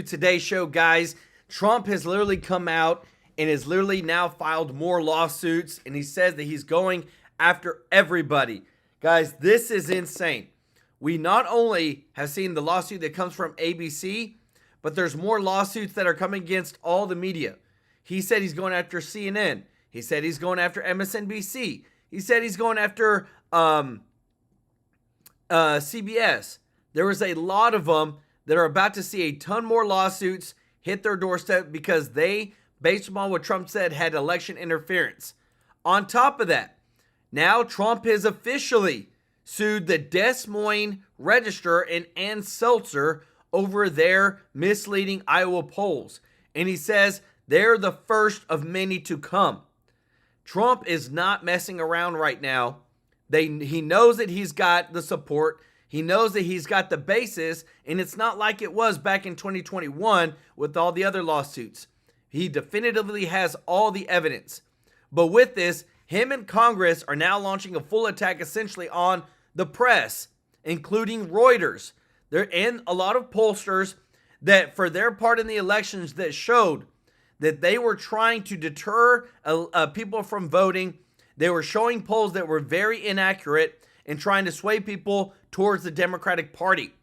Today's show, guys. Trump has literally come out and has literally now filed more lawsuits, and he says that he's going after everybody. Guys, this is insane. We not only have seen the lawsuit that comes from ABC, but there's more lawsuits that are coming against all the media. He said he's going after CNN. He said he's going after MSNBC. He said he's going after CBS. There was a lot of them that are about to see a ton more lawsuits hit their doorstep because they, based upon what Trump said, had election interference. On top of that, now Trump has officially sued the Des Moines Register and Ann Seltzer over their misleading Iowa polls. And he says they're the first of many to come. Trump is not messing around right now. He knows that he's got the support. He knows that he's got the basis, and it's not like it was back in 2021 with all the other lawsuits. He definitively has all the evidence. But with this, him and Congress are now launching a full attack essentially on the press, including Reuters. And a lot of pollsters that for their part in the elections that showed that they were trying to deter people from voting. They were showing polls that were very inaccurate and trying to sway people towards the Democratic Party,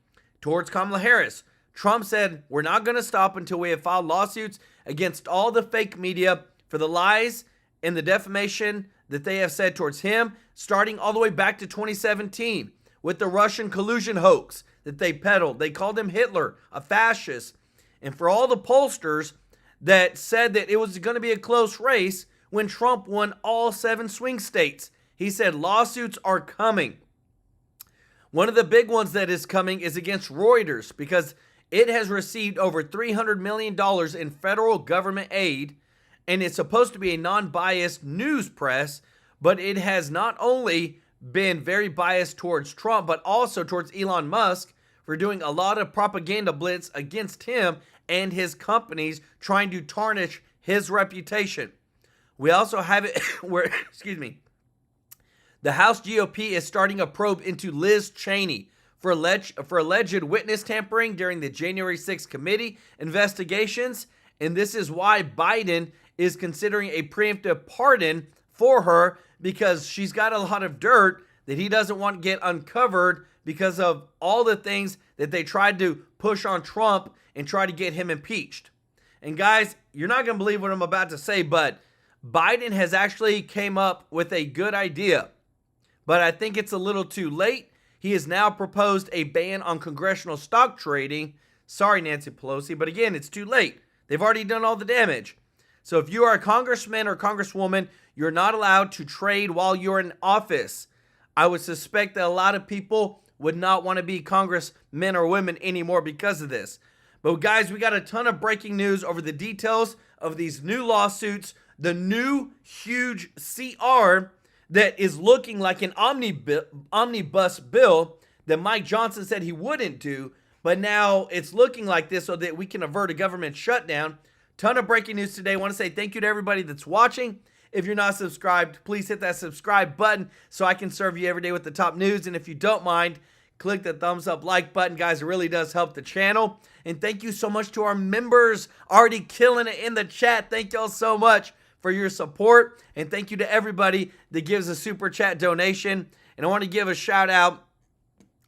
towards Kamala Harris. Trump said, we're not going to stop until we have filed lawsuits against all the fake media for the lies and the defamation that they have said towards him, starting all the way back to 2017 with the Russian collusion hoax that they peddled. They called him Hitler, a fascist. And for all the pollsters that said that it was going to be a close race when Trump won all 7 swing states, he said lawsuits are coming. One of the big ones that is coming is against Reuters because it has received over $300 million in federal government aid, and it's supposed to be a non-biased news press, but it has not only been very biased towards Trump, but also towards Elon Musk for doing a lot of propaganda blitz against him and his companies trying to tarnish his reputation. We also have it where, the House GOP is starting a probe into Liz Cheney for alleged witness tampering during the January 6th committee investigations. And this is why Biden is considering a preemptive pardon for her, because she's got a lot of dirt that he doesn't want to get uncovered because of all the things that they tried to push on Trump and try to get him impeached. And guys, you're not going to believe what I'm about to say, but Biden has actually came up with a good idea. But I think it's a little too late. He has now proposed a ban on congressional stock trading. Sorry, Nancy Pelosi, but again, it's too late. They've already done all the damage. So if you are a congressman or congresswoman, you're not allowed to trade while you're in office. I would suspect that a lot of people would not want to be congressmen or women anymore because of this. But guys, we got a ton of breaking news over the details of these new lawsuits, the new huge CR that is looking like an omnibus bill that Mike Johnson said he wouldn't do, but now it's looking like this so that we can avert a government shutdown. Ton of breaking news today. I want to say thank you to everybody that's watching. If you're not subscribed, please hit that subscribe button so I can serve you every day with the top news. And if you don't mind, click the thumbs up like button, guys. It really does help the channel. And thank you so much to our members already killing it in the chat. Thank y'all so much for your support. And thank you to everybody that gives a super chat donation. And I want to give a shout out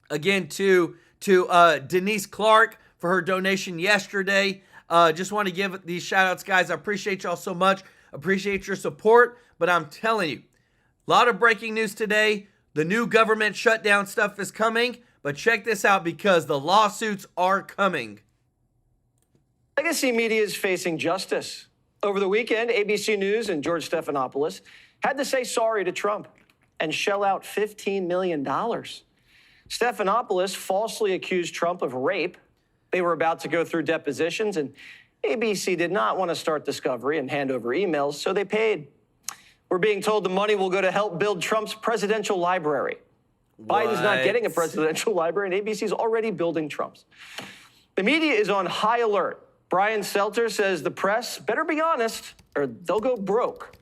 again to Denise Clark for her donation yesterday. Just want to give these shout outs, guys. I appreciate y'all so much. Appreciate your support. But I'm telling you, a lot of breaking news today. The new government shutdown stuff is coming. But check this out because the lawsuits are coming. Legacy media is facing justice. Over the weekend, ABC News and George Stephanopoulos had to say sorry to Trump and shell out $15 million. Stephanopoulos falsely accused Trump of rape. They were about to go through depositions, and ABC did not want to start discovery and hand over emails, so they paid. We're being told the money will go to help build Trump's presidential library. What? Biden's not getting a presidential library, and ABC's already building Trump's. The media is on high alert. Brian Seltzer says the press better be honest or they'll go broke.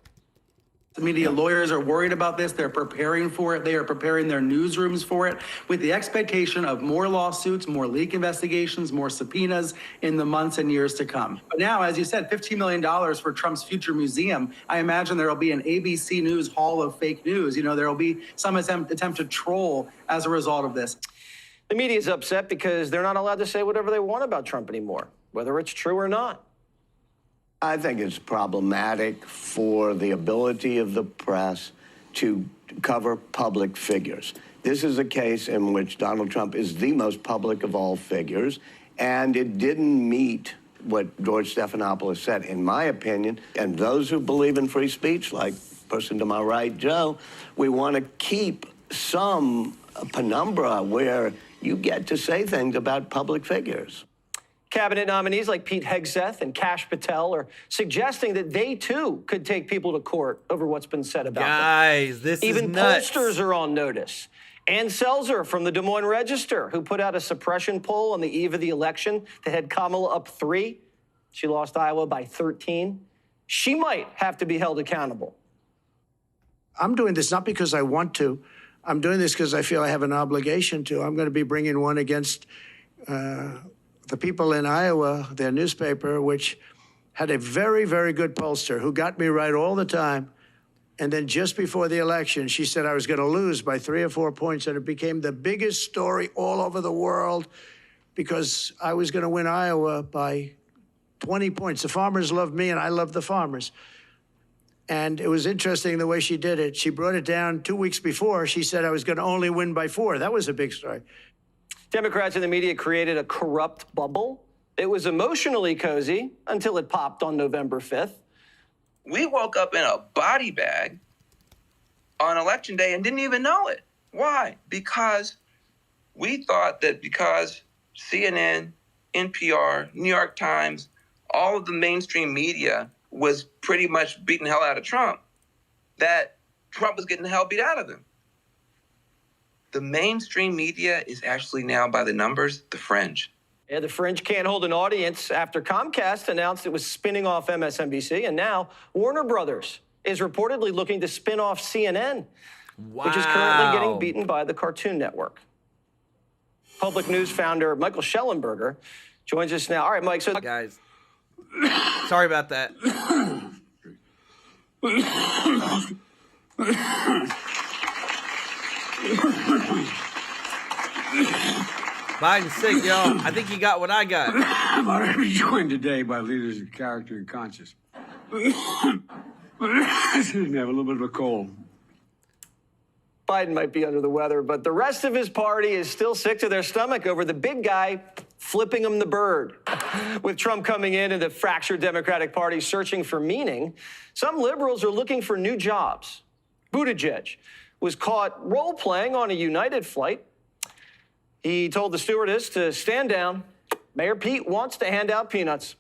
The media lawyers are worried about this. They're preparing for it. They are preparing their newsrooms for it with the expectation of more lawsuits, more leak investigations, more subpoenas in the months and years to come. But now, as you said, $15 million for Trump's future museum. I imagine there will be an ABC News Hall of fake news. You know, there will be some attempt to troll as a result of this. The media is upset because they're not allowed to say whatever they want about Trump anymore, whether it's true or not. I think it's problematic for the ability of the press to cover public figures. This is a case in which Donald Trump is the most public of all figures, and it didn't meet what George Stephanopoulos said, in my opinion. And those who believe in free speech, like the person to my right, Joe, we want to keep some penumbra where you get to say things about public figures. Cabinet nominees like Pete Hegseth and Kash Patel are suggesting that they, too, could take people to court over what's been said about them. Guys, this Even is nuts. pollsters are on notice. Ann Selzer from the Des Moines Register, who put out a suppression poll on the eve of the election that had Kamala up 3. She lost Iowa by 13. She might have to be held accountable. I'm doing this not because I want to. I'm doing this because I feel I have an obligation to. I'm going to be bringing one against the people in Iowa, their newspaper, which had a very, very good pollster who got me right all the time. And then just before the election, she said I was going to lose by 3 or 4 points, and it became the biggest story all over the world because I was going to win Iowa by 20 points. The farmers loved me, and I loved the farmers. And it was interesting the way she did it. She brought it down 2 weeks before. She said I was going to only win by 4. That was a big story. Democrats in the media created a corrupt bubble. It was emotionally cozy until it popped on November 5th. We woke up in a body bag on Election Day and didn't even know it. Why? Because we thought that because CNN, NPR, New York Times, all of the mainstream media was pretty much beating the hell out of Trump, that Trump was getting the hell beat out of him. The mainstream media is actually now, by the numbers, the fringe. Yeah, the fringe can't hold an audience after Comcast announced it was spinning off MSNBC, and now Warner Brothers is reportedly looking to spin off CNN, which is currently getting beaten by the Cartoon Network. Public News founder Michael Schellenberger joins us now. All right, Mike. So, Guys, sorry about that. Biden's sick, y'all. I think he got what I got. I'm already joined today by leaders of character and conscience. Excuse me, I have a little bit of a cold. Biden might be under the weather, but the rest of his party is still sick to their stomach over the big guy flipping him the bird. With Trump coming in and the fractured Democratic Party searching for meaning, some liberals are looking for new jobs. Buttigieg was caught role-playing on a United flight. He told the stewardess to stand down. Mayor Pete wants to hand out peanuts.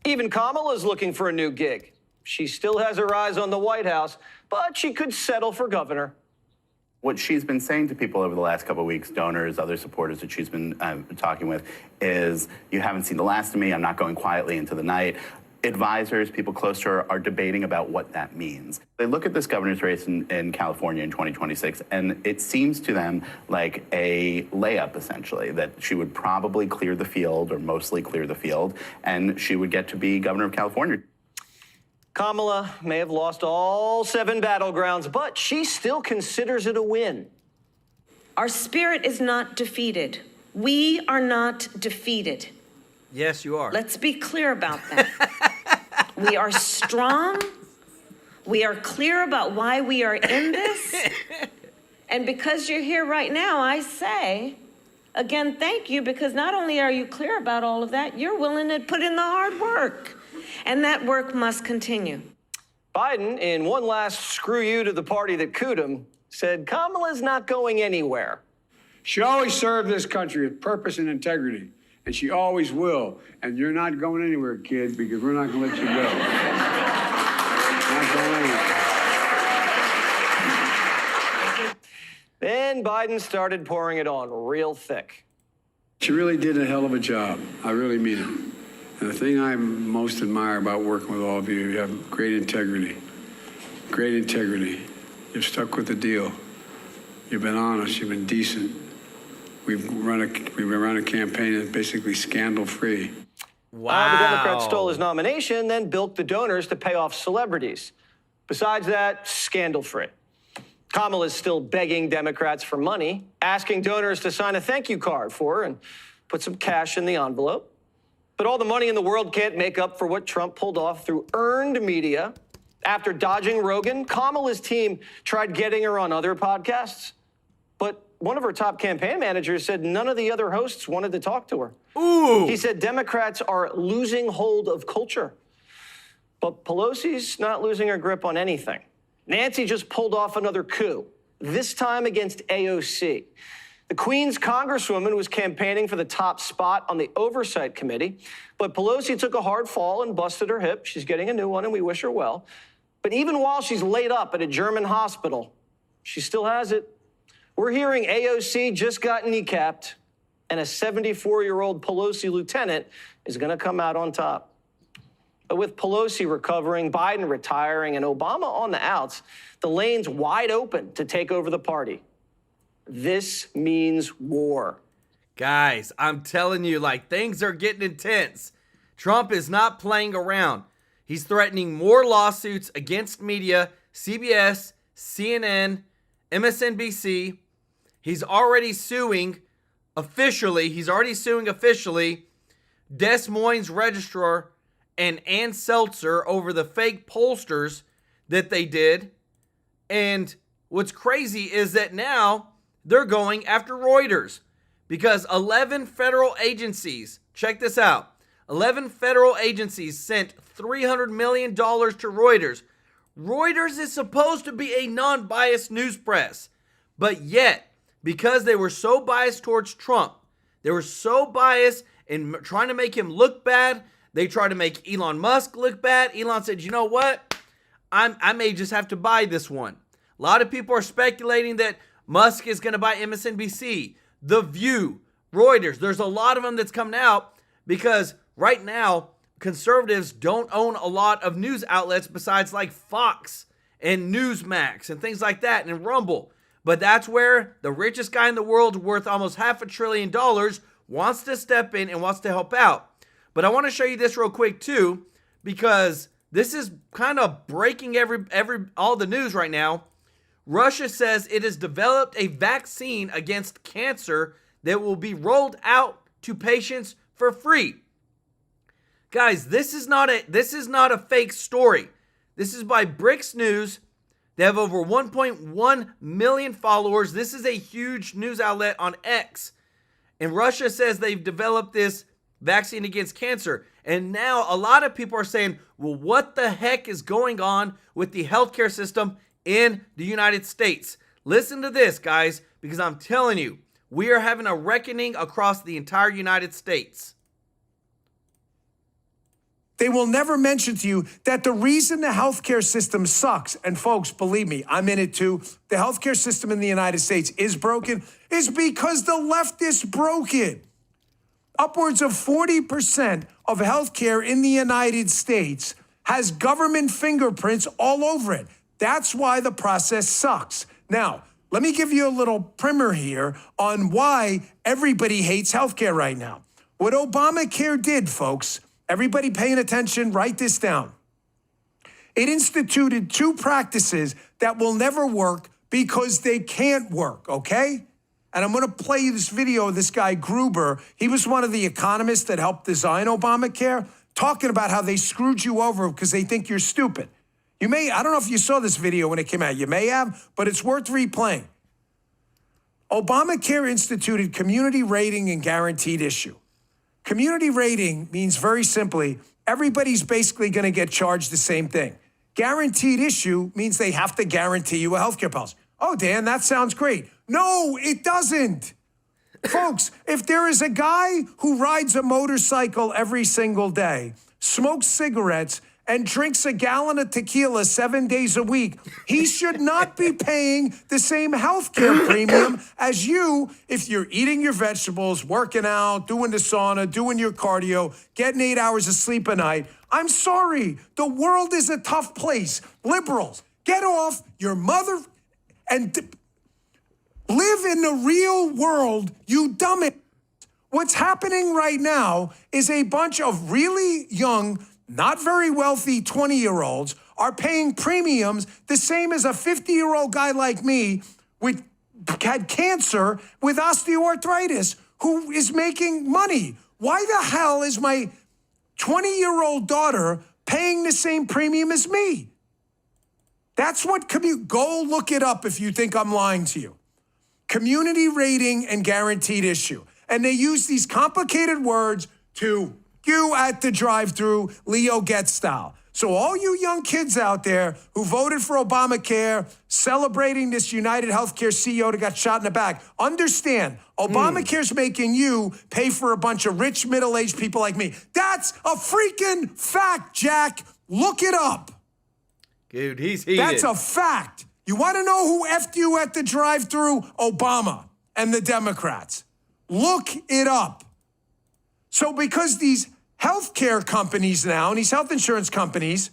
Even Kamala is looking for a new gig. She still has her eyes on the White House, but she could settle for governor. What she's been saying to people over the last couple of weeks, donors, other supporters that she's been talking with, is, you haven't seen the last of me, I'm not going quietly into the night. Advisors, people close to her, are debating about what that means. They look at this governor's race in California in 2026, and it seems to them like a layup, essentially, that she would probably clear the field, or mostly clear the field, and she would get to be governor of California. Kamala may have lost all 7 battlegrounds, but she still considers it a win. Our spirit is not defeated. We are not defeated. Yes, you are. Let's be clear about that. We are strong. We are clear about why we are in this. And because you're here right now, I say, again, thank you, because not only are you clear about all of that, you're willing to put in the hard work. And that work must continue. Biden, in one last screw you to the party that cooed him, said Kamala's not going anywhere. She always served this country with purpose and integrity, and she always will. And you're not going anywhere, kid, because we're not going to let you go. Not going anywhere. Then Biden started pouring it on real thick. She really did a hell of a job. I really mean it. And the thing I most admire about working with all of you, you have great integrity. Great integrity. You've stuck with the deal. You've been honest. You've been decent. We've been running a campaign that's basically scandal-free. Wow. The Democrats stole his nomination, then bilked the donors to pay off celebrities. Besides that, scandal-free. Kamala is still begging Democrats for money, asking donors to sign a thank you card for her and put some cash in the envelope. But all the money in the world can't make up for what Trump pulled off through earned media. After dodging Rogan, Kamala's team tried getting her on other podcasts. But one of her top campaign managers said none of the other hosts wanted to talk to her. Ooh. He said Democrats are losing hold of culture. But Pelosi's not losing her grip on anything. Nancy just pulled off another coup, this time against AOC. The Queen's Congresswoman was campaigning for the top spot on the Oversight Committee, but Pelosi took a hard fall and busted her hip. She's getting a new one, and we wish her well. But even while she's laid up at a German hospital, she still has it. We're hearing AOC just got kneecapped, and a 74-year-old Pelosi lieutenant is going to come out on top. But with Pelosi recovering, Biden retiring, and Obama on the outs, the lane's wide open to take over the party. This means war. Guys, I'm telling you, like, things are getting intense. Trump is not playing around. He's threatening more lawsuits against media, CBS, CNN, MSNBC. He's already suing officially Des Moines Registrar and Ann Seltzer over the fake pollsters that they did. And what's crazy is that now they're going after Reuters because 11 federal agencies, check this out, 11 federal agencies sent $300 million to Reuters. Reuters is supposed to be a non-biased news press, but yet, because they were so biased towards Trump, they were so biased in trying to make him look bad, they tried to make Elon Musk look bad. Elon said, you know what? I may just have to buy this one. A lot of people are speculating that Musk is going to buy MSNBC, The View, Reuters. There's a lot of them that's coming out because right now, conservatives don't own a lot of news outlets besides like Fox and Newsmax and things like that and Rumble. But that's where the richest guy in the world worth almost $500 billion wants to step in and wants to help out. But I want to show you this real quick too, because this is kind of breaking all the news right now. Russia says it has developed a vaccine against cancer that will be rolled out to patients for free. Guys, this is not a fake story. This is by Bricks News. They have over 1.1 million followers. This is a huge news outlet on X. And Russia says they've developed this vaccine against cancer. And now a lot of people are saying, well, what the heck is going on with the healthcare system in the United States? Listen to this, guys, because I'm telling you, we are having a reckoning across the entire United States. They will never mention to you that the reason the healthcare system sucks, and folks, believe me, I'm in it too, the healthcare system in the United States is broken, is because the leftists broke it. Upwards of 40% of healthcare in the United States has government fingerprints all over it. That's why the process sucks. Now, let me give you a little primer here on why everybody hates healthcare right now. What Obamacare did, folks, everybody paying attention, write this down. It instituted two practices that will never work because they can't work, okay? And I'm going to play you this video of this guy, Gruber. He was one of the economists that helped design Obamacare, talking about how they screwed you over because they think you're stupid. I don't know if you saw this video when it came out. You may have, but it's worth replaying. Obamacare instituted community rating and guaranteed issue. Community rating means very simply, everybody's basically going to get charged the same thing. Guaranteed issue means they have to guarantee you a healthcare policy. Oh, Dan, that sounds great. No, it doesn't. Folks, if there is a guy who rides a motorcycle every single day, smokes cigarettes, and drinks a gallon of tequila 7 days a week, he should not be paying the same healthcare premium as you if you're eating your vegetables, working out, doing the sauna, doing your cardio, getting 8 hours of sleep a night. I'm sorry, the world is a tough place. Liberals, Get off your mother and live in the real world, you dumbass. What's happening right now is a bunch of really young, not very wealthy 20-year-olds are paying premiums the same as a 50-year-old guy like me had cancer with osteoarthritis who is making money. Why the hell is my 20-year-old daughter paying the same premium as me? That's what go look it up if you think I'm lying to you. Community rating and guaranteed issue. And they use these complicated words to you at the drive-through, Leo Getz style. So all you young kids out there who voted for Obamacare, celebrating this United Healthcare CEO that got shot in the back, understand, Obamacare's making you pay for a bunch of rich middle-aged people like me. That's a freaking fact, Jack. Look it up. Dude, he's heated. That's a fact. You want to know who effed you at the drive-through? Obama and the Democrats. Look it up. So because these healthcare companies now, and these health insurance companies,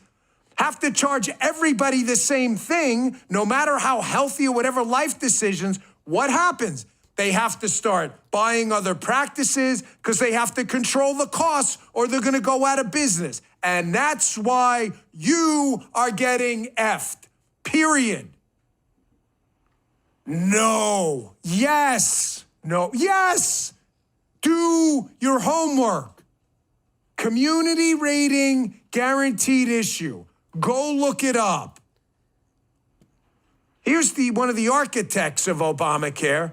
have to charge everybody the same thing, no matter how healthy or whatever life decisions, what happens? They have to start buying other practices because they have to control the costs or they're going to go out of business. And that's why you are getting effed. Period. No. Yes. No. Yes. Do your homework. Community rating guaranteed issue. Go look it up. Here's one of the architects of Obamacare,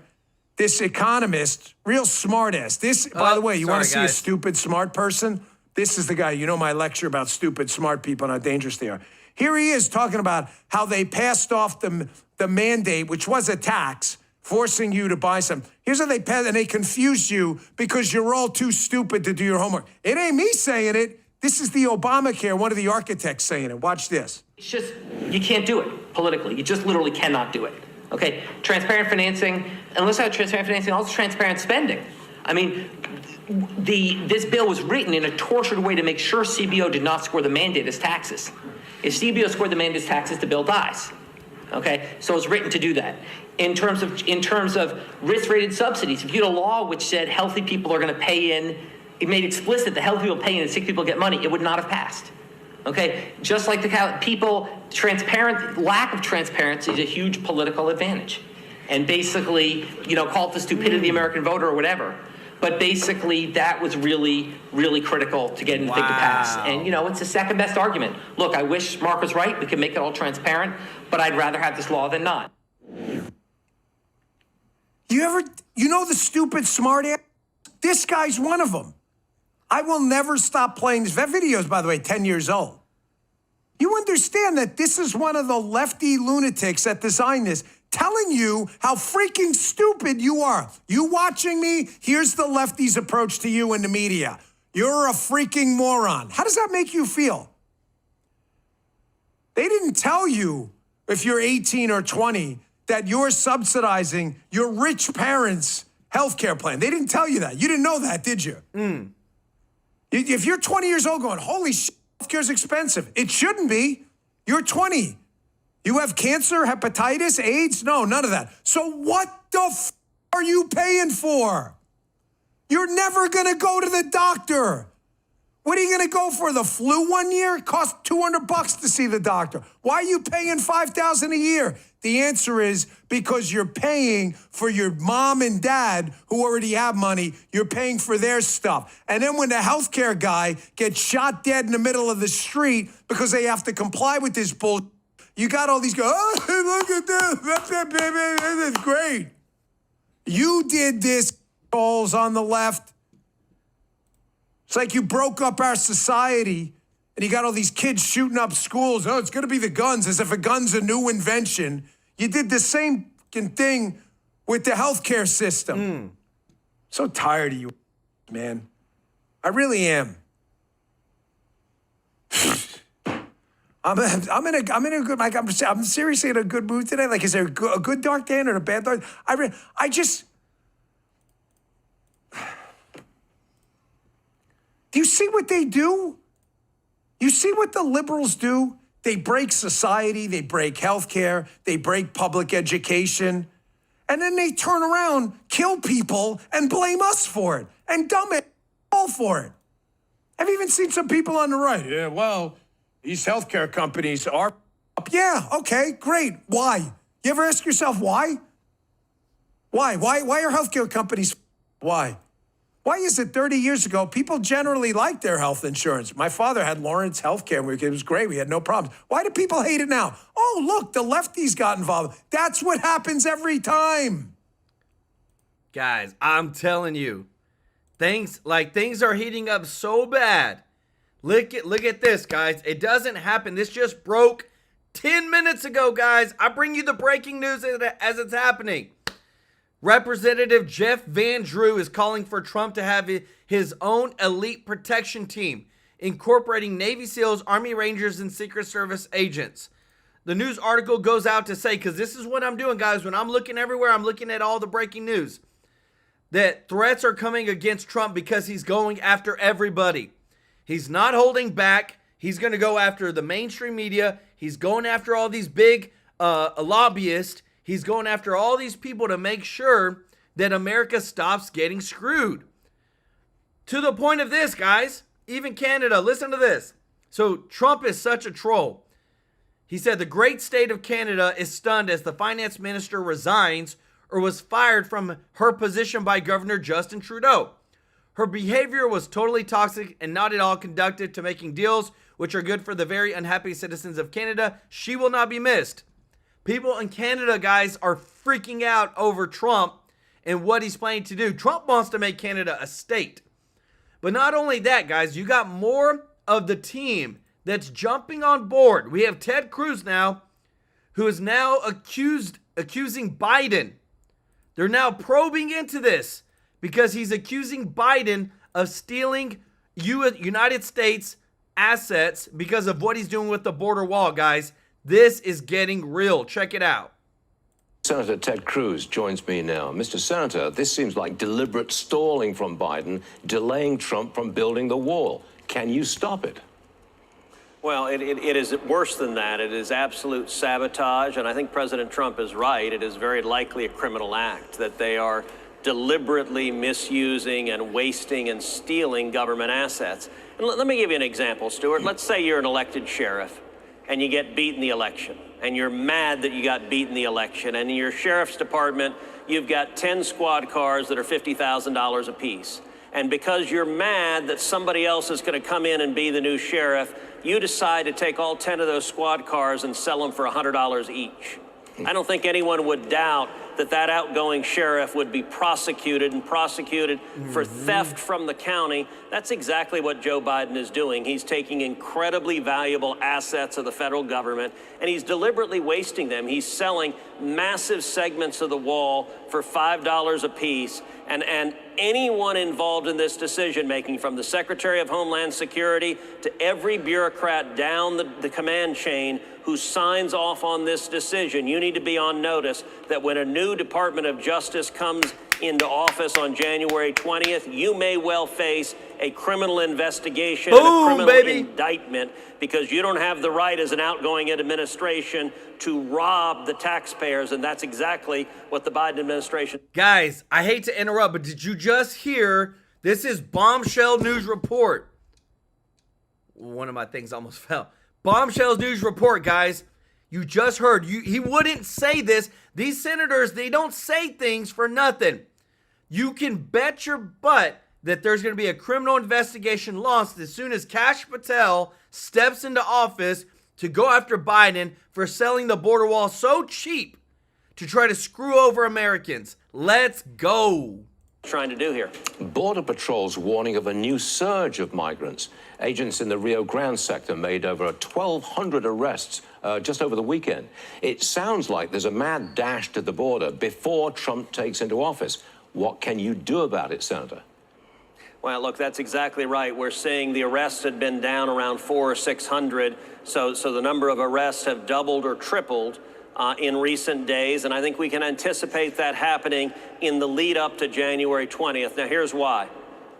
this economist, real smartass. This, by the way, you want to see a stupid smart person? This is the guy. You know my lecture about stupid smart people and how dangerous they are. Here he is talking about how they passed off the mandate, which was a tax, forcing you to buy some. Here's how they passed, and they confused you because you're all too stupid to do your homework. It ain't me saying it. This is the Obamacare, one of the architects saying it. Watch this. It's just, you can't do it politically. You just literally cannot do it. Okay? Transparent financing, unless I have transparent financing, also transparent spending. I mean, this bill was written in a tortured way to make sure CBO did not score the mandate as taxes. If CBO scored the mandate as taxes, the bill dies. Okay? So it's written to do that. In terms of risk-rated subsidies, if you had a law which said healthy people are going to pay in, it made explicit that healthy people pay in and sick people get money, it would not have passed. Okay? Just like lack of transparency is a huge political advantage. And basically, call it the stupidity of the American voter or whatever. But basically, that was really, really critical to getting the thing to pass. And, it's the second best argument. Look, I wish Mark was right. We can make it all transparent, but I'd rather have this law than not. The stupid smart ass? This guy's one of them. I will never stop playing this. That video is, by the way, 10 years old. You understand that this is one of the lefty lunatics that designed this, telling you how freaking stupid you are. You watching me? Here's the lefties' approach to you in the media. You're a freaking moron. How does that make you feel? They didn't tell you, if you're 18 or 20, that you're subsidizing your rich parents' healthcare plan. They didn't tell you that. You didn't know that, did you? If you're 20 years old going, holy shit, healthcare's expensive. It shouldn't be. You're 20. You have cancer, hepatitis, AIDS? No, none of that. So what the f are you paying for? You're never going to go to the doctor. What are you going to go for? The flu one year? It costs $200 to see the doctor. Why are you paying $5,000 a year? The answer is because you're paying for your mom and dad who already have money. You're paying for their stuff. And then when the healthcare guy gets shot dead in the middle of the street because they have to comply with this bullshit, you got all these guys, look at this, baby, this is great. You did this, balls on the left. It's like you broke up our society and you got all these kids shooting up schools. Oh, it's going to be the guns, as if a gun's a new invention. You did the same thing with the healthcare system. So tired of you, man. I really am. I'm seriously in a good mood today. Like, is there a good dark day or a bad dark? Do you see what they do? You see what the liberals do? They break society, they break healthcare, they break public education, and then they turn around, kill people, and blame us for it, and dumb it all for it. I've even seen some people on the right. Yeah, well, these healthcare companies are up. Yeah, okay, great. Why? You ever ask yourself why? Why? Why are healthcare companies? Why? Why is it 30 years ago, people generally liked their health insurance? My father had Lawrence Healthcare. It was great. We had no problems. Why do people hate it now? Oh, look, the lefties got involved. That's what happens every time. Guys, I'm telling you, things are heating up so bad. Look at this, guys. It doesn't happen. This just broke 10 minutes ago, guys. I bring you the breaking news as it's happening. Representative Jeff Van Drew is calling for Trump to have his own elite protection team, incorporating Navy SEALs, Army Rangers, and Secret Service agents. The news article goes out to say, because this is what I'm doing, guys. When I'm looking everywhere, I'm looking at all the breaking news, that threats are coming against Trump because he's going after everybody. He's not holding back. He's going to go after the mainstream media. He's going after all these big lobbyists. He's going after all these people to make sure that America stops getting screwed. To the point of this, guys, even Canada, listen to this. So Trump is such a troll. He said the great state of Canada is stunned as the finance minister resigns or was fired from her position by Governor Justin Trudeau. Her behavior was totally toxic and not at all conducive to making deals which are good for the very unhappy citizens of Canada. She will not be missed. People in Canada, guys, are freaking out over Trump and what he's planning to do. Trump wants to make Canada a state. But not only that, guys, you got more of the team that's jumping on board. We have Ted Cruz now, who is now accusing Biden. They're now probing into this because he's accusing Biden of stealing United States assets because of what he's doing with the border wall, guys. This is getting real. Check it out. Senator Ted Cruz joins me now. Mr. Senator, this seems like deliberate stalling from Biden, delaying Trump from building the wall. Can you stop it? Well, it is worse than that. It is absolute sabotage, and I think President Trump is right. It is very likely a criminal act, that they are deliberately misusing and wasting and stealing government assets. And let me give you an example, Stuart. Let's say you're an elected sheriff and you get beat in the election, and you're mad that you got beat in the election, and in your sheriff's department, you've got 10 squad cars that are $50,000 apiece. And because you're mad that somebody else is going to come in and be the new sheriff, you decide to take all 10 of those squad cars and sell them for $100 each. I don't think anyone would doubt that that outgoing sheriff would be prosecuted for theft from the county. That's exactly what Joe Biden is doing. He's taking incredibly valuable assets of the federal government, and he's deliberately wasting them. He's selling massive segments of the wall for $5 a piece, and anyone involved in this decision-making, from the Secretary of Homeland Security to every bureaucrat down the command chain who signs off on this decision, you need to be on notice that when a new Department of Justice comes into office on January 20th, you may well face a criminal investigation and a criminal indictment, because you don't have the right as an outgoing administration to rob the taxpayers, and that's exactly what the Biden administration... Guys, I hate to interrupt, but did you just hear? This is Bombshell News Report. One of my things almost fell. Bombshell News Report, guys. You just heard. He wouldn't say this. These senators, they don't say things for nothing. You can bet your butt that there's going to be a criminal investigation launched as soon as Kash Patel steps into office to go after Biden for selling the border wall so cheap to try to screw over Americans. Let's go. Trying to do here. Border Patrol's warning of a new surge of migrants. Agents in the Rio Grande sector made over 1,200 arrests just over the weekend. It sounds like there's a mad dash to the border before Trump takes into office. What can you do about it, Senator? Well, look, that's exactly right. We're seeing the arrests had been down around 400 or 600, so the number of arrests have doubled or tripled in recent days, and I think we can anticipate that happening in the lead up to January 20th. Now, here's why.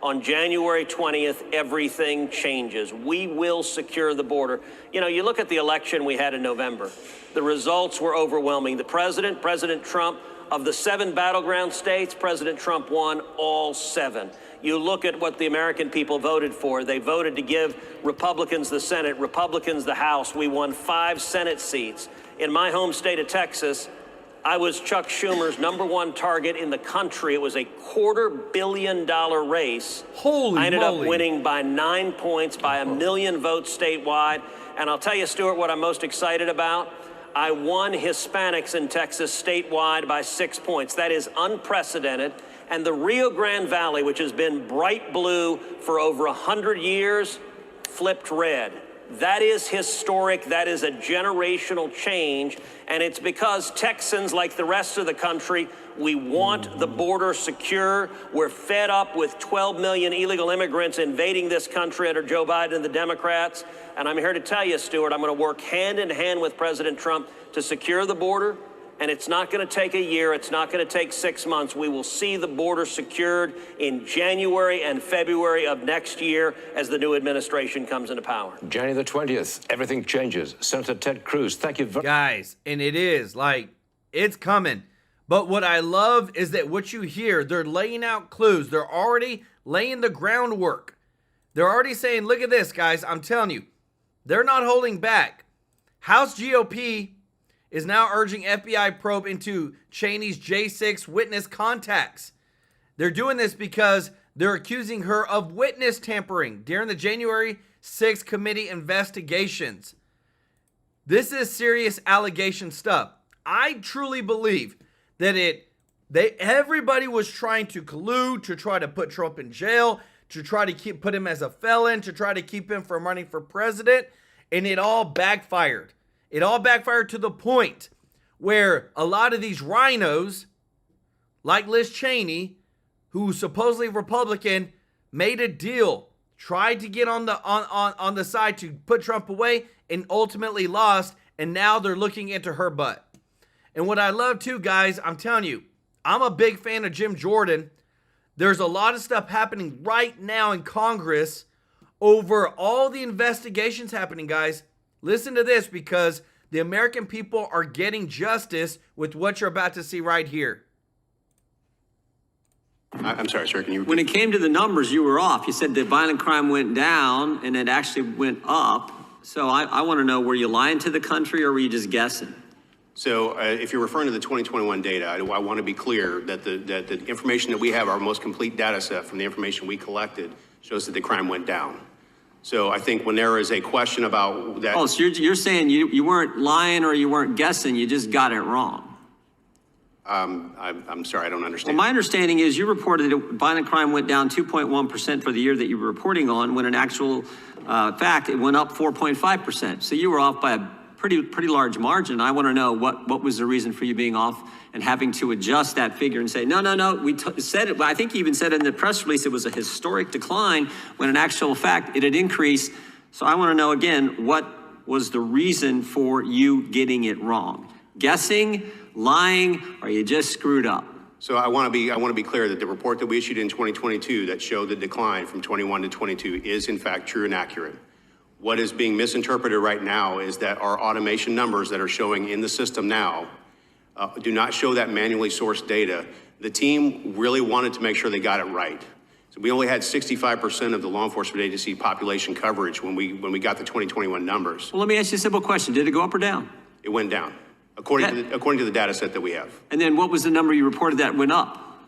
On January 20th, everything changes. We will secure the border. You know, you look at the election we had in November. The results were overwhelming. The president, President Trump, of the 7 battleground states, President Trump won all 7. You look at what the American people voted for. They voted to give Republicans the Senate, Republicans the House. We won 5 Senate seats. In my home state of Texas, I was Chuck Schumer's #1 target in the country. It was a $250 million race. Holy I ended moly. up winning by 9 points, by 1 million votes statewide. And I'll tell you, Stuart, what I'm most excited about. I won Hispanics in Texas statewide by 6 points. That is unprecedented. And the Rio Grande Valley, which has been bright blue for over 100 years, flipped red. That is historic. That is a generational change. And it's because Texans, like the rest of the country, we want the border secure. We're fed up with 12 million illegal immigrants invading this country under Joe Biden and the Democrats. And I'm here to tell you, Stuart, I'm going to work hand in hand with President Trump to secure the border. And it's not going to take a year. It's not going to take 6 months. We will see the border secured in January and February of next year as the new administration comes into power. January the 20th, everything changes. Senator Ted Cruz, thank you very much. Guys, and it is like, it's coming. But what I love is that what you hear, they're laying out clues. They're already laying the groundwork. They're already saying, look at this, guys. I'm telling you, they're not holding back. House GOP is now urging FBI probe into Cheney's J6 witness contacts. They're doing this because they're accusing her of witness tampering during the January 6th committee investigations. This is serious allegation stuff. I truly believe that everybody was trying to collude to try to put Trump in jail, to try to put him as a felon, to try to keep him from running for president, and it all backfired. It all backfired to the point where a lot of these rhinos, like Liz Cheney, who's supposedly Republican, made a deal, tried to get on the side to put Trump away, and ultimately lost, and now they're looking into her butt. And what I love too, guys, I'm telling you, I'm a big fan of Jim Jordan. There's a lot of stuff happening right now in Congress over all the investigations happening, guys. Listen to this, because the American people are getting justice with what you're about to see right here. I'm sorry, sir, can you repeat? When it came to the numbers, you were off. You said that violent crime went down and it actually went up. So I want to know, were you lying to the country or were you just guessing? So if you're referring to the 2021 data, I want to be clear that the information that we have, our most complete data set from the information we collected, shows that the crime went down. So I think when there is a question about that. Oh, so you're saying you weren't lying or you weren't guessing, you just got it wrong. I'm sorry, I don't understand. Well, my understanding is you reported that violent crime went down 2.1% for the year that you were reporting on, when in actual fact, it went up 4.5%. So you were off by a pretty large margin. I want to know what was the reason for you being off and having to adjust that figure and say, no, we said it. I think you even said in the press release it was a historic decline, when in actual fact it had increased. So I want to know again, what was the reason for you getting it wrong? Guessing, lying, or you just screwed up? So I want to be clear that the report that we issued in 2022 that showed the decline from 21 to 22 is in fact true and accurate. What is being misinterpreted right now is that our automation numbers that are showing in the system now do not show that manually sourced data. The team really wanted to make sure they got it right. So we only had 65% of the law enforcement agency population coverage when we got the 2021 numbers. Well, let me ask you a simple question. Did it go up or down? It went down, according to the data set that we have. And then what was the number you reported that went up?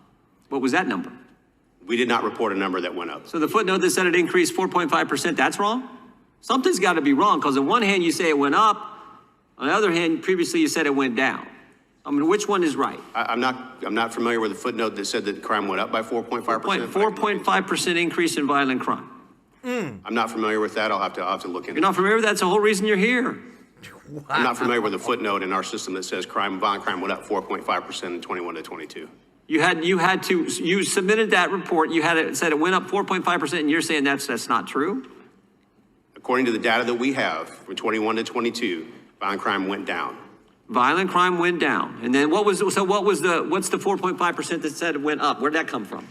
What was that number? We did not report a number that went up. So the footnote that said it increased 4.5%, that's wrong? Something's got to be wrong, because on one hand you say it went up, on the other hand previously you said it went down. I mean, which one is right? I'm not familiar with the footnote that said that crime went up by 4.5%. 4.5% increase in violent crime. I'm not familiar with that. I'll have to look into it. You're not familiar with that? That's the whole reason you're here. Wow. I'm not familiar with the footnote in our system that says violent crime went up 4.5% in 21 to 22. You submitted that report. It said it went up 4.5%, and you're saying that's not true? According to the data that we have from 21 to 22, violent crime went down. Violent crime went down. And then what's the 4.5% that said it went up? Where'd that come from?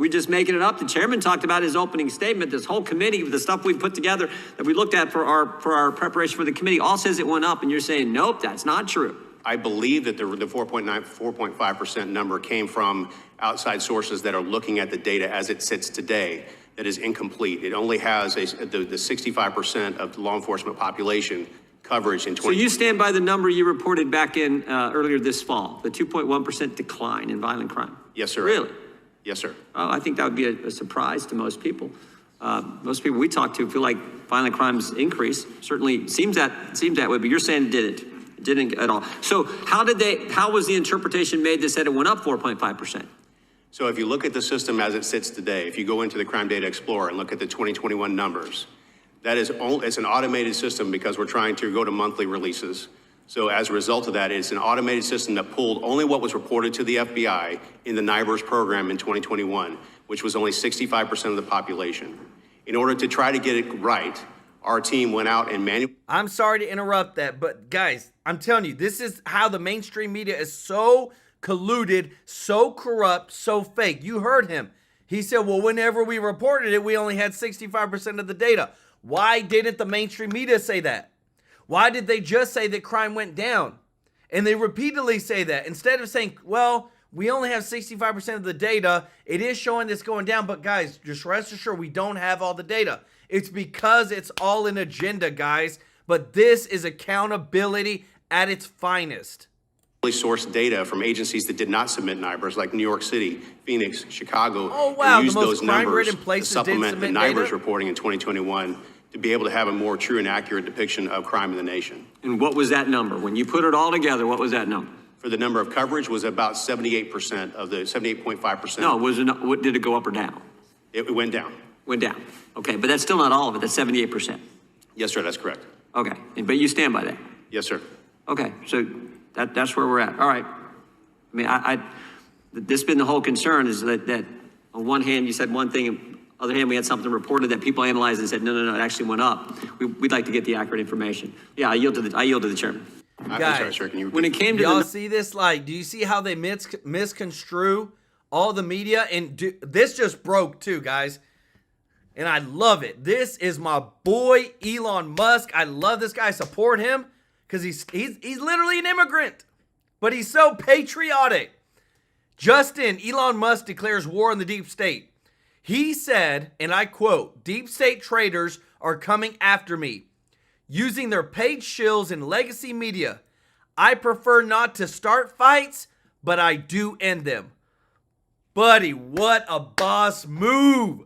we just making it up? The chairman talked about his opening statement. This whole committee, the stuff we put together that we looked at for our preparation for the committee, all says it went up, and you're saying, nope, that's not true. I believe that the 4.5% number came from outside sources that are looking at the data as it sits today. That is incomplete. It only has the 65% of the law enforcement population coverage in 2020. So you stand by the number you reported back in earlier this fall, the 2.1% decline in violent crime? Yes, sir. Really? Yes, sir. Oh, I think that would be a surprise to most people. Most people we talk to feel like violent crimes increase. Certainly seems that way, but you're saying it didn't. It didn't at all. So how was the interpretation made that said it went up 4.5%? So if you look at the system as it sits today, if you go into the Crime Data Explorer and look at the 2021 numbers, it's an automated system because we're trying to go to monthly releases. So as a result of that, it's an automated system that pulled only what was reported to the FBI in the NIBRS program in 2021, which was only 65% of the population. In order to try to get it right, our team went out and manually... I'm sorry to interrupt that, but guys, I'm telling you, this is how the mainstream media is so colluded, so corrupt, so fake. You heard him. He said, well, whenever we reported it, we only had 65% of the data. Why didn't the mainstream media say that? Why did they just say that crime went down? And they repeatedly say that. Instead of saying, well, we only have 65% of the data, it is showing this going down, but guys, just rest assured we don't have all the data. It's because it's all an agenda, guys. But this is accountability at its finest. Source data from agencies that did not submit NIBRS, like New York City, Phoenix, Chicago, oh, wow. and used those numbers to supplement the NIBRS reporting in 2021 to be able to have a more true and accurate depiction of crime in the nation. And what was that number? When you put it all together, what was that number? For the number of coverage was about 78% of the 78.5%. No, did it go up or down? It went down. Went down. Okay, but that's still not all of it. That's 78%. Yes, sir, that's correct. Okay, but you stand by that? Yes, sir. Okay, so that's where we're at. All right. I mean, this has been the whole concern is that on one hand, you said one thing, on the other hand, we had something reported that people analyzed and said, no, it actually went up. We'd like to get the accurate information. Yeah, I yield to the chairman. Guys, I'm sorry, sir, can you when it came to y'all see this, like, do you see how they misconstrue all the media? And this just broke too, guys. And I love it. This is my boy, Elon Musk. I love this guy. I support him. Because he's literally an immigrant, but he's so patriotic. Justin, Elon Musk declares war on the deep state. He said, and I quote, deep state traitors are coming after me, using their paid shills and legacy media. I prefer not to start fights, but I do end them. Buddy, what a boss move.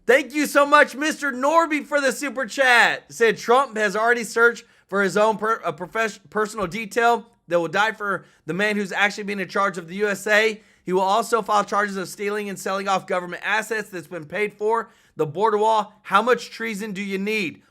Thank you so much, Mr. Norby, for the super chat. Said Trump has already searched for his own personal detail that will die for the man who's actually been in charge of the USA. He will also file charges of stealing and selling off government assets that's been paid for. The border wall, how much treason do you need?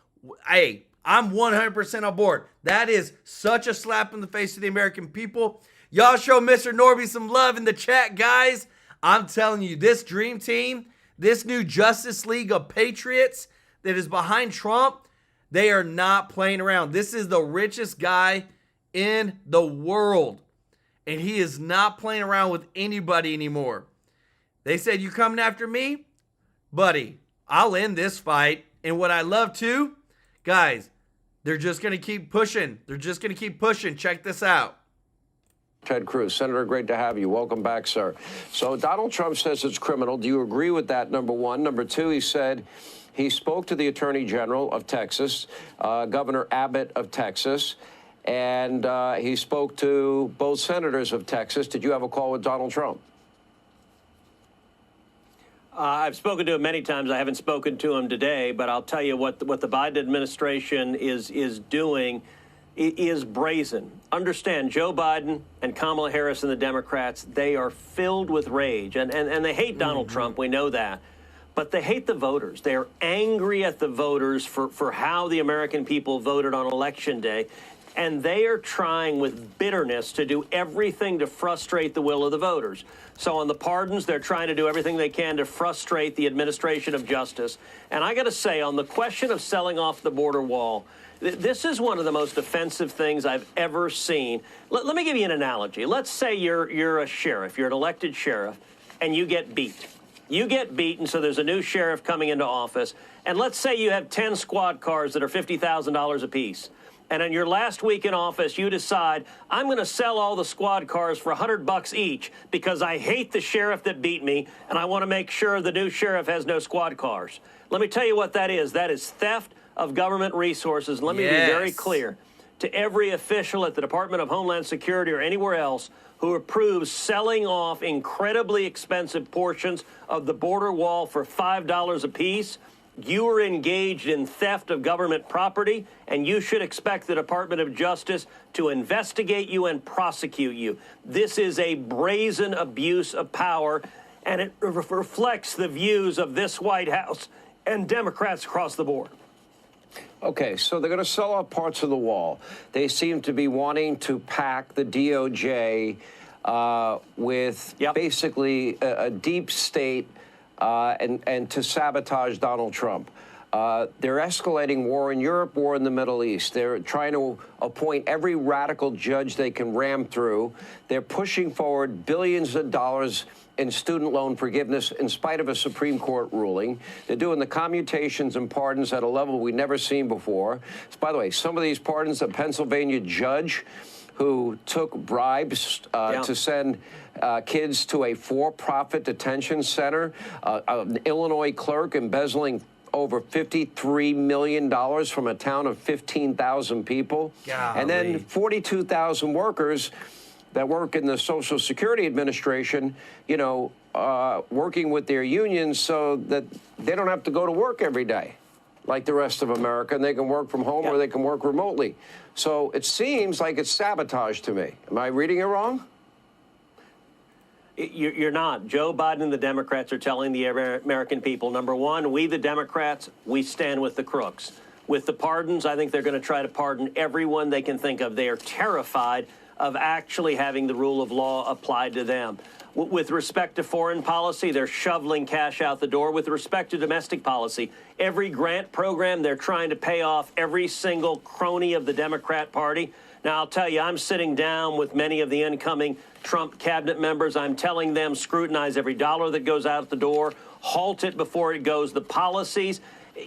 Hey, I'm 100% on board. That is such a slap in the face to the American people. Y'all show Mr. Norby some love in the chat, guys. I'm telling you, this dream team, this new Justice League of Patriots that is behind Trump, they are not playing around. This is the richest guy in the world. And he is not playing around with anybody anymore. They said, you coming after me? Buddy, I'll end this fight. And what I love too, guys, they're just going to keep pushing. They're just going to keep pushing. Check this out. Ted Cruz. Senator, great to have you. Welcome back, sir. So Donald Trump says it's criminal. Do you agree with that, number one? Number two, he said he spoke to the Attorney General of Texas, Governor Abbott of Texas, and he spoke to both senators of Texas. Did you have a call with Donald Trump? I've spoken to him many times. I haven't spoken to him today, but I'll tell you what the Biden administration is doing is brazen. Understand, Joe Biden and Kamala Harris and the Democrats, they are filled with rage, and they hate Donald Trump. We know that. But they hate the voters. They are angry at the voters for how the American people voted on Election Day. And they are trying with bitterness to do everything to frustrate the will of the voters. So on the pardons, they're trying to do everything they can to frustrate the administration of justice. And I got to say, on the question of selling off the border wall, this is one of the most offensive things I've ever seen. Let me give you an analogy. Let's say you're a sheriff, you're an elected sheriff, and you get beat. You get beaten, so there's a new sheriff coming into office, and let's say you have 10 squad cars that are $50,000 apiece. And in your last week in office, you decide, I'm going to sell all the squad cars for $100 each because I hate the sheriff that beat me, and I want to make sure the new sheriff has no squad cars. Let me tell you what that is. That is theft of government resources. And let me be very clear to every official at the Department of Homeland Security or anywhere else who approves selling off incredibly expensive portions of the border wall for $5 apiece. You are engaged in theft of government property, and you should expect the Department of Justice to investigate you and prosecute you. This is a brazen abuse of power, and it reflects the views of this White House and Democrats across the board. Okay, so they're going to sell off parts of the wall. They seem to be wanting to pack the DOJ with basically a deep state and to sabotage Donald Trump. They're escalating war in Europe, war in the Middle East. They're trying to appoint every radical judge they can ram through. They're pushing forward billions of dollars in student loan forgiveness in spite of a Supreme Court ruling. They're doing the commutations and pardons at a level we've never seen before. By the way, some of these pardons, a Pennsylvania judge who took bribes to send kids to a for-profit detention center, an Illinois clerk embezzling over $53 million from a town of 15,000 people, and then 42,000 workers that work in the Social Security Administration, you know, working with their unions so that they don't have to go to work every day like the rest of America, and they can work from home or they can work remotely. So it seems like it's sabotage to me. Am I reading it wrong? You're not. Joe Biden and the Democrats are telling the American people, number one, we the Democrats, we stand with the crooks. With the pardons, I think they're going to try to pardon everyone they can think of. They are terrified of actually having the rule of law applied to them. With respect to foreign policy, they're shoveling cash out the door. With respect to domestic policy, every grant program, they're trying to pay off every single crony of the Democrat Party. Now, I'll tell you, I'm sitting down with many of the incoming Trump cabinet members. I'm telling them scrutinize every dollar that goes out the door, halt it before it goes. The policies.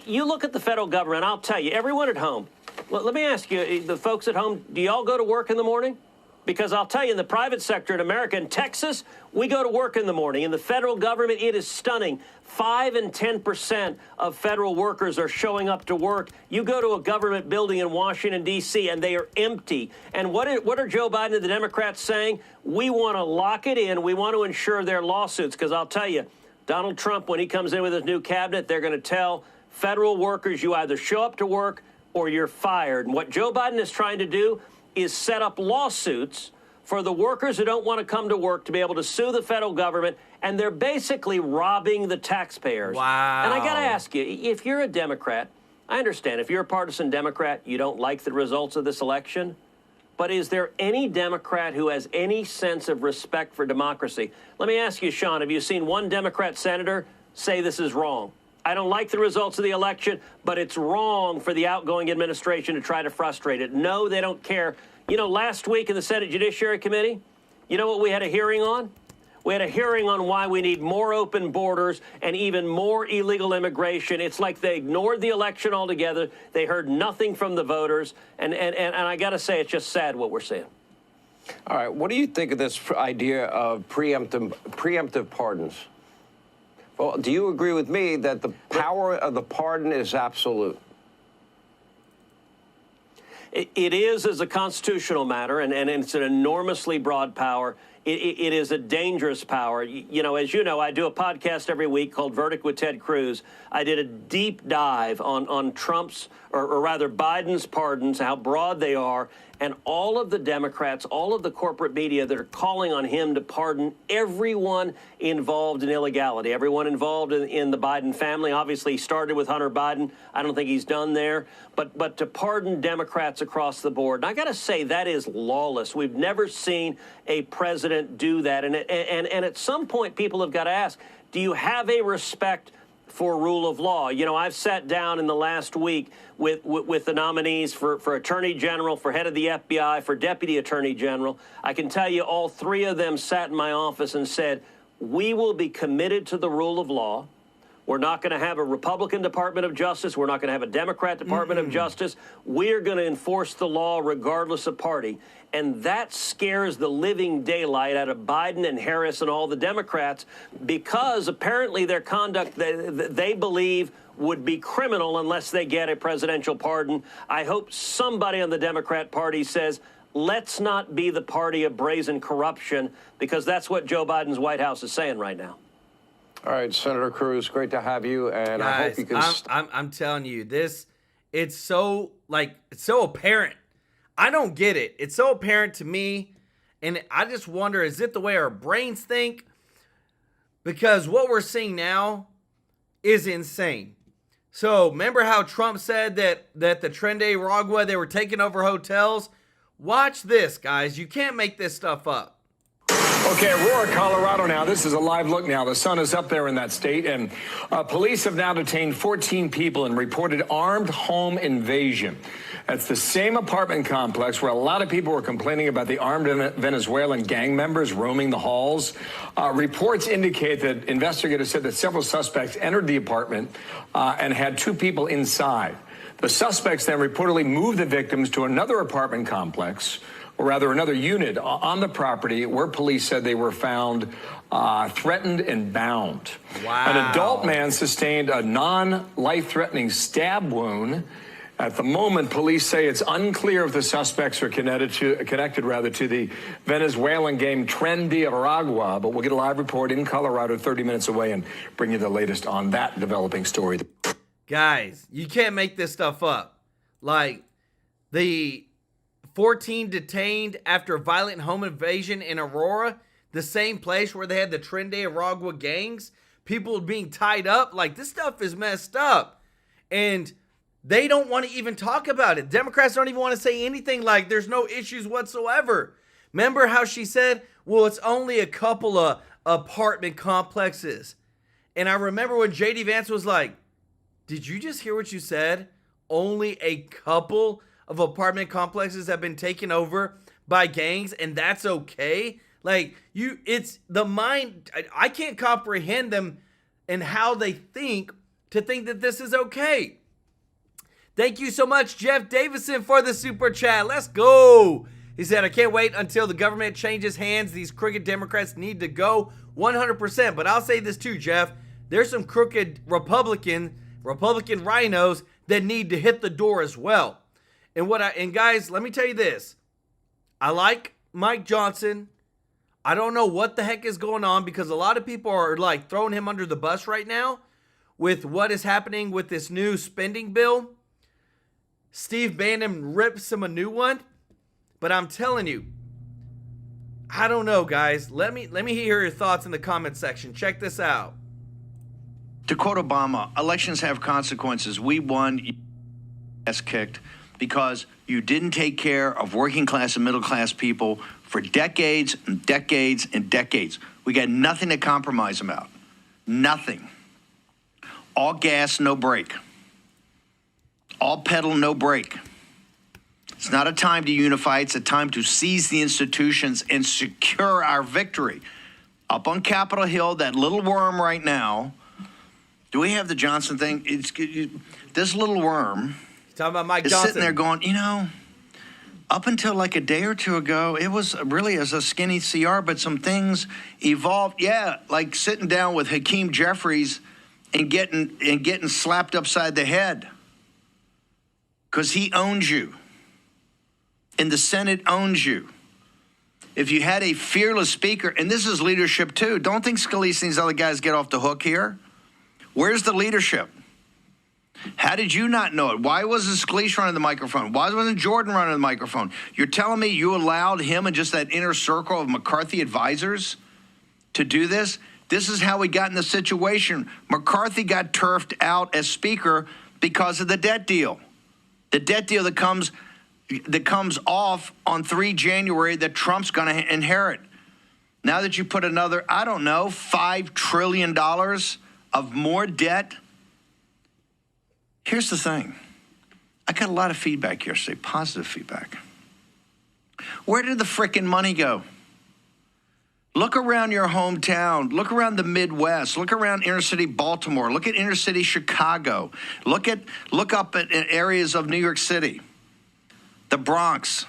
You look at the federal government, I'll tell you, everyone at home. Let me ask you, the folks at home, do y'all go to work in the morning? Because I'll tell you, in the private sector in America, in Texas, we go to work in the morning. In the federal government, it is stunning. 5 and 10% of federal workers are showing up to work. You go to a government building in Washington, D.C., and they are empty. And what are Joe Biden and the Democrats saying? We want to lock it in. We want to ensure their lawsuits. Because I'll tell you, Donald Trump, when he comes in with his new cabinet, they're going to tell federal workers, you either show up to work or you're fired. And what Joe Biden is trying to do is set up lawsuits for the workers who don't want to come to work to be able to sue the federal government, and they're basically robbing the taxpayers. Wow. And I got to ask you, if you're a Democrat, I understand, if you're a partisan Democrat, you don't like the results of this election, but is there any Democrat who has any sense of respect for democracy? Let me ask you, Sean, have you seen one Democrat senator say this is wrong? I don't like the results of the election, but it's wrong for the outgoing administration to try to frustrate it. No, they don't care. You know, last week in the Senate Judiciary Committee, you know what we had a hearing on? We had a hearing on why we need more open borders and even more illegal immigration. It's like they ignored the election altogether. They heard nothing from the voters. And I got to say, it's just sad what we're seeing. All right. What do you think of this idea of preemptive pardons? Well, do you agree with me that the power of the pardon is absolute? It is as a constitutional matter, and it's an enormously broad power. It is a dangerous power. You know, as you know, I do a podcast every week called Verdict with Ted Cruz. I did a deep dive on Trump's, or rather Biden's pardons, how broad they are, and all of the Democrats, all of the corporate media that are calling on him to pardon everyone involved in illegality, everyone involved in the Biden family. Obviously, he started with Hunter Biden. I don't think he's done there. But to pardon Democrats across the board. And I got to say, that is lawless. We've never seen a president do that. And at some point, people have got to ask, do you have a respect for rule of law? You know, I've sat down in the last week with the nominees for Attorney General, for head of the FBI, for Deputy Attorney General. I can tell you all three of them sat in my office and said, We will be committed to the rule of law. We're not going to have a Republican Department of Justice. We're not going to have a Democrat Department of Justice. We're going to enforce the law regardless of party. And that scares the living daylight out of Biden and Harris and all the Democrats, because apparently their conduct, they believe, would be criminal unless they get a presidential pardon. I hope somebody on the Democrat Party says, let's not be the party of brazen corruption, because that's what Joe Biden's White House is saying right now. All right, Senator Cruz, great to have you, and Guys, I hope you can. I'm telling you, it's so apparent. I don't get it. It's so apparent to me, and I just wonder, is it the way our brains think? Because what we're seeing now is insane. So remember how Trump said that the Tren de Aragua, they were taking over hotels? Watch this, guys. You can't make this stuff up. Okay, Aurora, Colorado now. This is a live look now. The sun is up there in that state, and police have now detained 14 people and reported armed home invasion. That's the same apartment complex where a lot of people were complaining about the armed Venezuelan gang members roaming the halls. Reports indicate that investigators said that several suspects entered the apartment and had 2 people inside. The suspects then reportedly moved the victims to another apartment complex, or rather another unit on the property, where police said they were found threatened and bound. Wow. An adult man sustained a non-life-threatening stab wound. At the moment, police say it's unclear if the suspects are connected to the Venezuelan gang Tren de Aragua, but we'll get a live report in Colorado 30 minutes away and bring you the latest on that developing story. Guys, you can't make this stuff up. Like, the 14 detained after violent home invasion in Aurora, the same place where they had the Tren de Aragua gangs, people being tied up. Like, this stuff is messed up. And they don't want to even talk about it. Democrats don't even want to say anything, like there's no issues whatsoever. Remember how she said, well, it's only a couple of apartment complexes. And I remember when J.D. Vance was like, did you just hear what you said? Only a couple of apartment complexes have been taken over by gangs, and that's okay? Like, it's the mind. I can't comprehend them and how they think to think that this is okay. Thank you so much, Jeff Davison, for the super chat. Let's go. He said, I can't wait until the government changes hands. These crooked Democrats need to go 100%. But I'll say this too, Jeff. There's some crooked Republican rhinos that need to hit the door as well. And guys, let me tell you this. I like Mike Johnson. I don't know what the heck is going on, because a lot of people are like throwing him under the bus right now with what is happening with this new spending bill. Steve Bannon rips him a new one. But I'm telling you, I don't know, guys. Let me hear your thoughts in the comment section. Check this out. To quote Obama, elections have consequences. We won, you ass kicked, because you didn't take care of working class and middle class people for decades and decades and decades. We got nothing to compromise about. Nothing. All gas, no brake. All pedal, no brake. It's not a time to unify. It's a time to seize the institutions and secure our victory. Up on Capitol Hill, that little worm right now. Do we have the Johnson thing? This little worm talking about Mike is Johnson. sitting there going, up until like a day or two ago, it was really as a skinny CR, but some things evolved. Yeah, like sitting down with Hakeem Jeffries and getting slapped upside the head. Because he owns you. And the Senate owns you. If you had a fearless speaker, and this is leadership too, don't think Scalise and these other guys get off the hook here. Where's the leadership? How did you not know it? Why wasn't Scalise running the microphone? Why wasn't Jordan running the microphone? You're telling me you allowed him and just that inner circle of McCarthy advisors to do this? This is how we got in the situation. McCarthy got turfed out as speaker because of the debt deal. The debt deal that comes off on 3 January that Trump's going to inherit. Now that you put another, I don't know, $5 trillion of more debt. Here's the thing. I got a lot of feedback yesterday, positive feedback. Where did the frickin' money go? Look around your hometown. Look around the Midwest. Look around inner city Baltimore. Look at inner city Chicago. Look up at areas of New York City, the Bronx.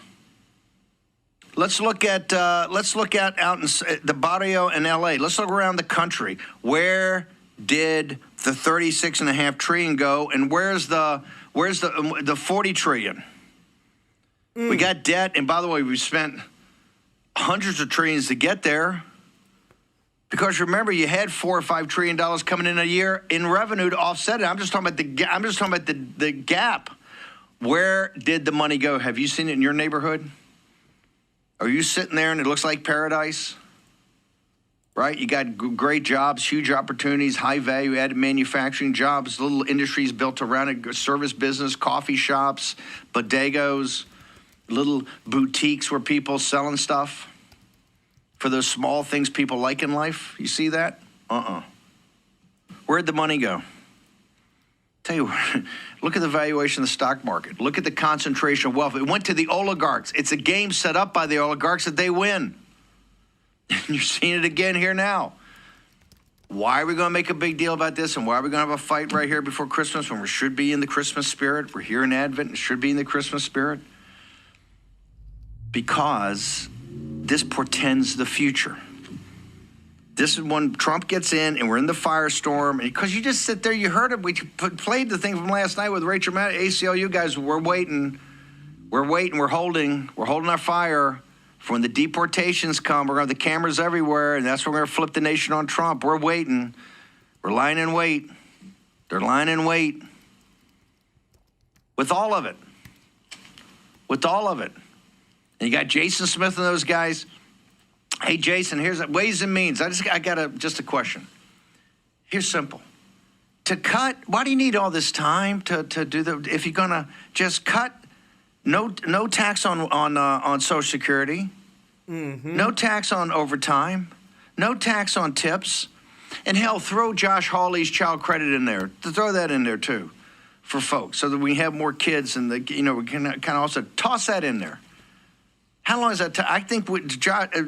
Let's look at out in the barrio in L.A. Let's look around the country. Where did the $36.5 trillion go, and where's the 40 trillion? We got debt, and by the way, we spent hundreds of trillions to get there, because remember, you had $4 or $5 trillion coming in a year in revenue to offset it. I'm just talking about the gap. Where did the money go? Have you seen it in your neighborhood? Are you sitting there and it looks like paradise? Right? You got great jobs, huge opportunities, high value added manufacturing jobs, little industries built around it, service business, coffee shops, bodegas, little boutiques where people selling stuff for those small things people like in life. You see that? Where'd the money go? Tell you what, look at the valuation of the stock market. Look at the concentration of wealth. It went to the oligarchs. It's a game set up by the oligarchs that they win. And you're seeing it again here now. Why are we going to make a big deal about this? And why are we going to have a fight right here before Christmas when we should be in the Christmas spirit? We're here in Advent and should be in the Christmas spirit. Because this portends the future. This is when Trump gets in and we're in the firestorm. Because you just sit there, you heard it. We played the thing from last night with Rachel Maddow. ACLU guys, we're waiting. We're holding our fire. For when the deportations come, we're going to have the cameras everywhere, and that's when we're going to flip the nation on Trump. We're waiting. We're lying in wait. They're lying in wait. With all of it. And you got Jason Smith and those guys. Hey, Jason, here's ways and means. I got just a question. Here's simple. To cut, why do you need all this time to do if you're going to just cut no tax on Social Security, no tax on overtime, no tax on tips, and hell, throw Josh Hawley's child credit in there. Throw that in there too, for folks, so that we have more kids, and we can kind of also toss that in there. How long is that? I think with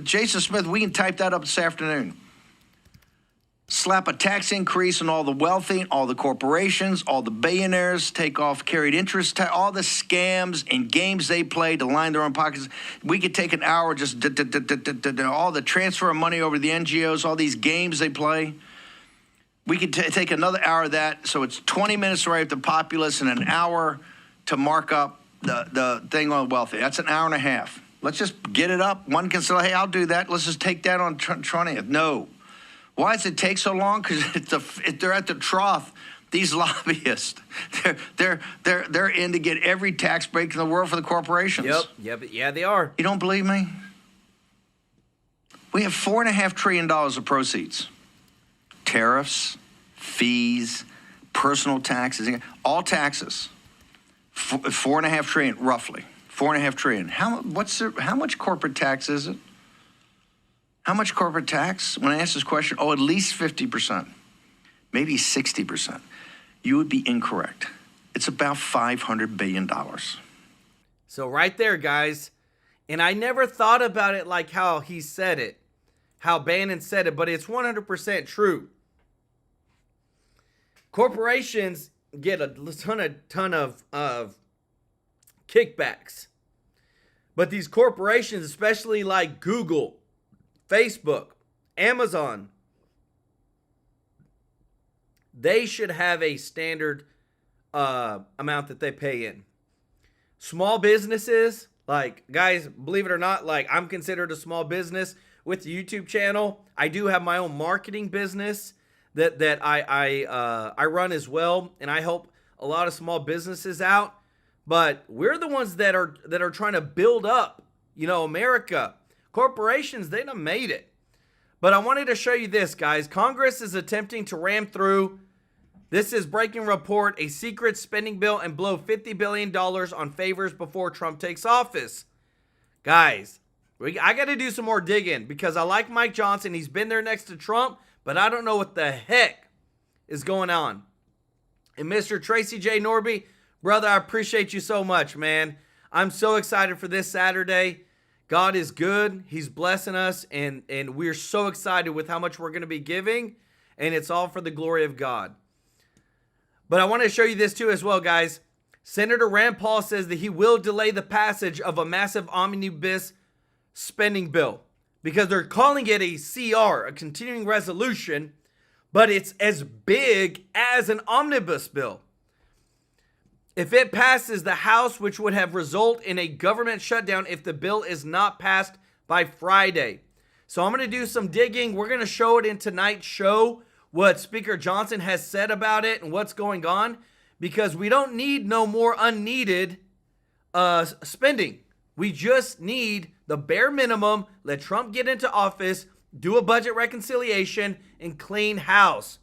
Jason Smith, we can type that up this afternoon. Slap a tax increase on all the wealthy, all the corporations, all the billionaires, take off carried interest, all the scams and games they play to line their own pockets. We could take an hour just all the transfer of money over to the NGOs, all these games they play. We could take another hour of that, so it's 20 minutes to write up the populace and an hour to mark up the thing on wealthy. That's an hour and a half. Let's just get it up. One can say, hey, I'll do that. Let's just take that on 20th. No. Why does it take so long? Because they're at the trough. These lobbyists, they're in to get every tax break in the world for the corporations. Yeah, they are. You don't believe me? We have $4.5 trillion of proceeds. Tariffs, fees, personal taxes, all taxes. $4.5 trillion, roughly. $4.5 trillion. How much corporate tax is it? How much corporate tax? When I ask this question, at least 50%, maybe 60%. You would be incorrect. It's about $500 billion. So right there, guys. And I never thought about it like how he said it, how Bannon said it, but it's 100% true. Corporations get a ton of kickbacks. But these corporations, especially like Google, Facebook, Amazon, they should have a standard amount that they pay in. Small businesses, like, guys, believe it or not, like, I'm considered a small business with the YouTube channel. I do have my own marketing business that I run as well, and I help a lot of small businesses out. But we're the ones that are trying to build up, America. Corporations, they done made it. But I wanted to show you this, guys. Congress is attempting to ram through, this is breaking report, a secret spending bill and blow $50 billion on favors before Trump takes office. Guys, I got to do some more digging because I like Mike Johnson. He's been there next to Trump, but I don't know what the heck is going on. And Mr. Tracy J. Norby, brother, I appreciate you so much, man. I'm so excited for this Saturday. God is good. He's blessing us, and we're so excited with how much we're going to be giving, and it's all for the glory of God. But I want to show you this too as well, guys. Senator Rand Paul says that he will delay the passage of a massive omnibus spending bill because they're calling it a CR, a continuing resolution, but it's as big as an omnibus bill. If it passes the House, which would have resulted in a government shutdown if the bill is not passed by Friday. So I'm going to do some digging. We're going to show it in tonight's show, what Speaker Johnson has said about it and what's going on, because we don't need no more unneeded spending. We just need the bare minimum. Let Trump get into office, do a budget reconciliation, and clean house.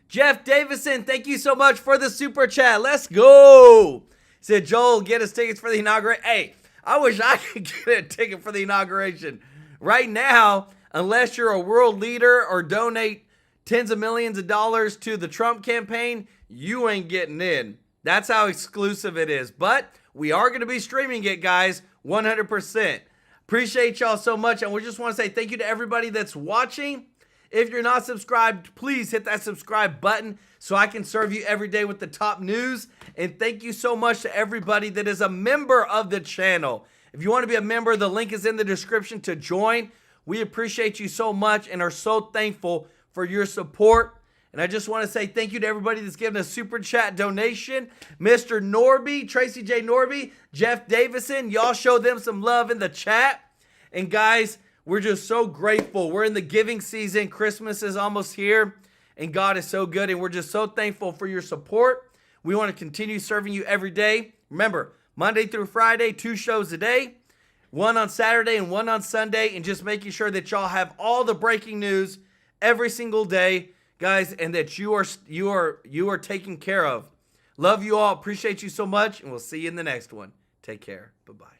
Jeff Davison, thank you so much for the super chat. Let's go. Said Joel, get us tickets for the inauguration. Hey, I wish I could get a ticket for the inauguration. Right now, unless you're a world leader or donate tens of millions of dollars to the Trump campaign, you ain't getting in. That's how exclusive it is. But we are going to be streaming it, guys, 100%. Appreciate y'all so much. And we just want to say thank you to everybody that's watching. If you're not subscribed, please hit that subscribe button so I can serve you every day with the top news. And thank you so much to everybody that is a member of the channel. If you want to be a member, the link is in the description to join. We appreciate you so much and are so thankful for your support. And I just want to say thank you to everybody that's given a super chat donation. Mr. Norby, Tracy J. Norby, Jeff Davison, y'all show them some love in the chat. And guys, we're just so grateful. We're in the giving season. Christmas is almost here, and God is so good, and we're just so thankful for your support. We want to continue serving you every day. Remember, Monday through Friday, 2 shows a day, 1 on Saturday and 1 on Sunday, and just making sure that y'all have all the breaking news every single day, guys, and that you are taken care of. Love you all. Appreciate you so much, and we'll see you in the next one. Take care. Bye-bye.